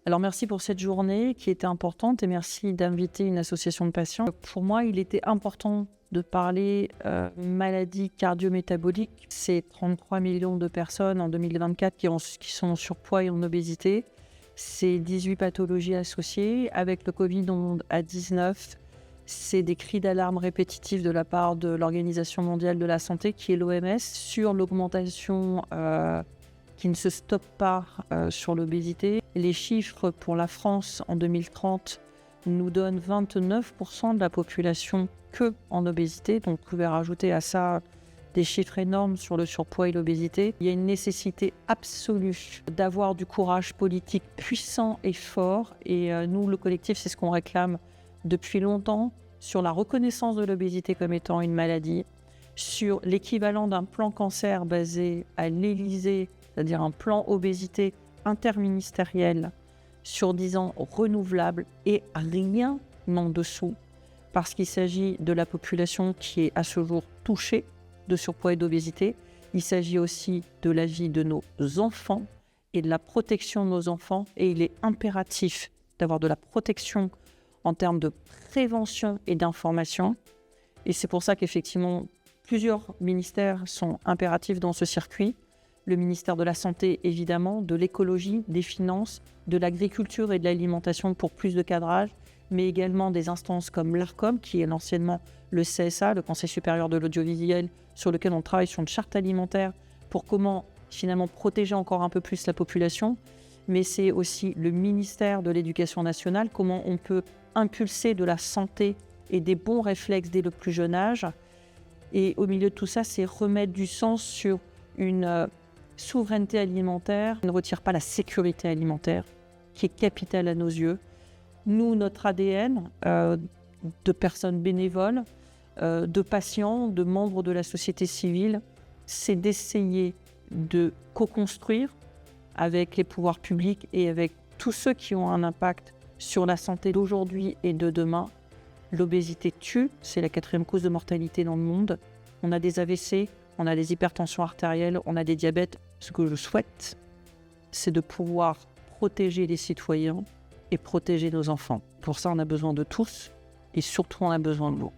Alors merci pour cette journée qui était importante et merci d'inviter une association de patients. Pour moi, il était important de parler maladie cardio-métabolique. C'est 33 millions de personnes en 2024 qui sont en surpoids et en obésité. C'est 18 pathologies associées. Avec le Covid à 19, c'est des cris d'alarme répétitifs de la part de l'Organisation mondiale de la santé, qui est l'OMS, sur l'augmentation qui ne se stoppe pas sur l'obésité. Les chiffres pour la France en 2030 nous donnent 29% de la population que en obésité. Donc vous pouvez rajouter à ça des chiffres énormes sur le surpoids et l'obésité. Il y a une nécessité absolue d'avoir du courage politique puissant et fort. Et nous, le collectif, c'est ce qu'on réclame depuis longtemps, sur la reconnaissance de l'obésité comme étant une maladie, sur l'équivalent d'un plan cancer basé à l'Élysée, c'est-à-dire un plan obésité interministériel sur 10 ans renouvelable et rien en dessous, parce qu'il s'agit de la population qui est à ce jour touchée de surpoids et d'obésité. Il s'agit aussi de la vie de nos enfants et de la protection de nos enfants, et il est impératif d'avoir de la protection en termes de prévention et d'information. Et c'est pour ça qu'effectivement, plusieurs ministères sont impératifs dans ce circuit. Le ministère de la Santé, évidemment, de l'écologie, des finances, de l'agriculture et de l'alimentation pour plus de cadrage, mais également des instances comme l'ARCOM, qui est anciennement le CSA, le Conseil supérieur de l'audiovisuel, sur lequel on travaille sur une charte alimentaire pour comment finalement protéger encore un peu plus la population. Mais c'est aussi le ministère de l'Éducation nationale, comment on peut impulser de la santé et des bons réflexes dès le plus jeune âge. Et au milieu de tout ça, c'est remettre du sens sur une souveraineté alimentaire ne retire pas la sécurité alimentaire, qui est capitale à nos yeux. Nous, notre ADN de personnes bénévoles, de patients, de membres de la société civile, c'est d'essayer de co-construire avec les pouvoirs publics et avec tous ceux qui ont un impact sur la santé d'aujourd'hui et de demain. L'obésité tue, c'est la 4e cause de mortalité dans le monde. On a des AVC, on a des hypertensions artérielles, on a des diabètes. Ce que je souhaite, c'est de pouvoir protéger les citoyens et protéger nos enfants. Pour ça, on a besoin de tous et surtout, on a besoin de vous.